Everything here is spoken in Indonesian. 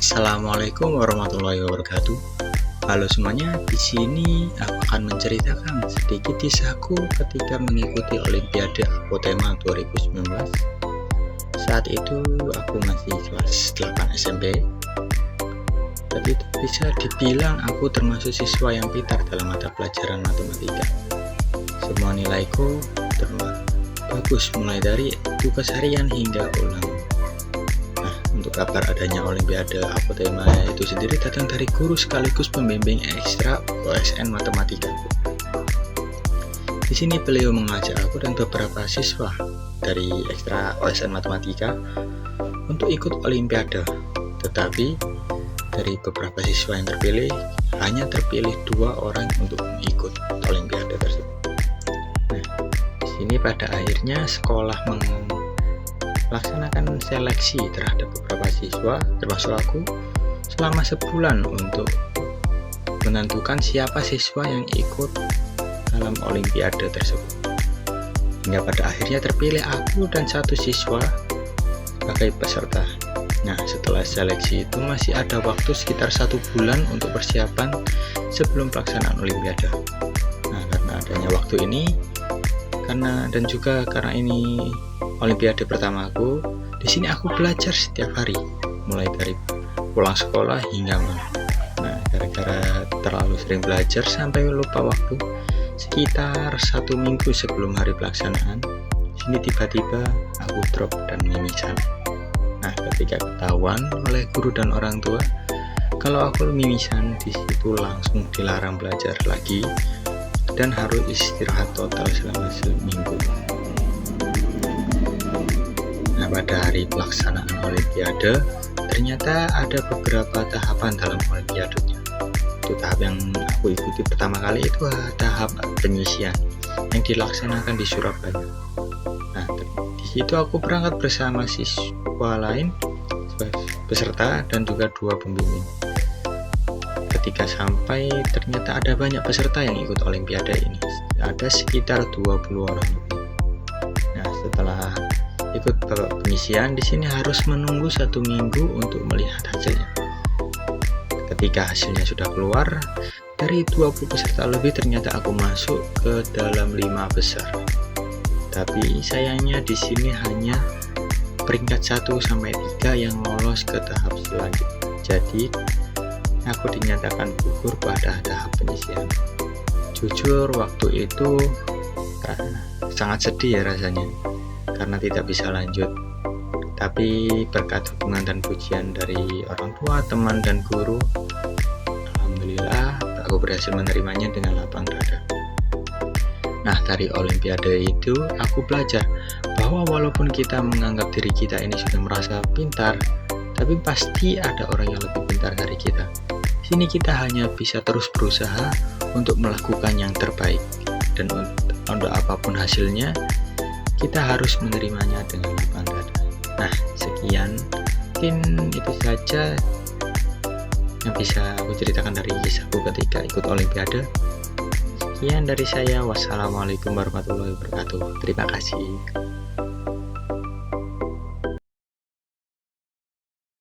Assalamualaikum warahmatullahi wabarakatuh. Halo semuanya, di sini aku akan menceritakan sedikit kisahku ketika mengikuti Olimpiade Apotema 2019. Saat itu aku masih kelas 8 SMP. Jadi bisa dibilang aku termasuk siswa yang pintar dalam mata pelajaran matematika. Semua nilaiku bagus mulai dari tugas harian hingga ulangan. Untuk kabar adanya Olimpiade Apotema itu sendiri datang dari guru sekaligus pembimbing ekstra OSN Matematika. Di sini beliau mengajak aku dan beberapa siswa dari ekstra OSN Matematika untuk ikut Olimpiade. Tetapi dari beberapa siswa yang terpilih, hanya terpilih 2 orang untuk ikut Olimpiade tersebut. Nah, di sini pada akhirnya sekolah melaksanakan seleksi terhadap beberapa siswa termasuk aku selama sebulan untuk menentukan siapa siswa yang ikut dalam Olimpiade tersebut, hingga pada akhirnya terpilih aku dan 1 siswa sebagai peserta. Nah, setelah seleksi itu masih ada waktu sekitar 1 bulan untuk persiapan sebelum pelaksanaan Olimpiade. Nah, karena adanya waktu ini karena ini Olimpiade pertamaku, di sini aku belajar setiap hari, mulai dari pulang sekolah hingga malam. Nah, gara-gara terlalu sering belajar sampai lupa waktu, sekitar 1 minggu sebelum hari pelaksanaan, sini tiba-tiba aku drop dan mimisan. Nah, ketika ketahuan oleh guru dan orang tua kalau aku mimisan, di situ langsung dilarang belajar lagi dan harus istirahat total selama seminggu. Nah, pada hari pelaksanaan Olimpiade, ternyata ada beberapa tahapan dalam Olimpiadenya. Untuk tahap yang aku ikuti pertama kali itu tahap penyisian yang dilaksanakan di Surabaya. Nah, di situ aku berangkat bersama siswa lain, peserta dan juga 2 pembimbing. Ketika sampai, ternyata ada banyak peserta yang ikut Olimpiade ini. Ada sekitar 20 orang lebih. Nah, setelah ikut penyisian, di sini harus menunggu 1 minggu untuk melihat hasilnya. Ketika hasilnya sudah keluar, dari 20 peserta lebih ternyata aku masuk ke dalam 5 besar. Tapi sayangnya di sini hanya peringkat 1 sampai 3 yang lolos ke tahap selanjutnya. Jadi aku dinyatakan gugur pada tahap penyisian. Jujur waktu itu sangat sedih ya rasanya, karena tidak bisa lanjut. Tapi berkat dukungan dan pujian dari orang tua, teman, dan guru, alhamdulillah aku berhasil menerimanya dengan lapang dada. Nah, dari Olimpiade itu aku belajar bahwa walaupun kita menganggap diri kita ini sudah merasa pintar, tapi pasti ada orang yang lebih pintar dari kita. Di sini kita hanya bisa terus berusaha untuk melakukan yang terbaik, dan untuk apapun hasilnya kita harus menerimanya dengan lapang dada. Nah, sekian, mungkin itu saja yang bisa aku ceritakan dari kisahku ketika ikut Olimpiade. Sekian dari saya, wassalamualaikum warahmatullahi wabarakatuh. Terima kasih.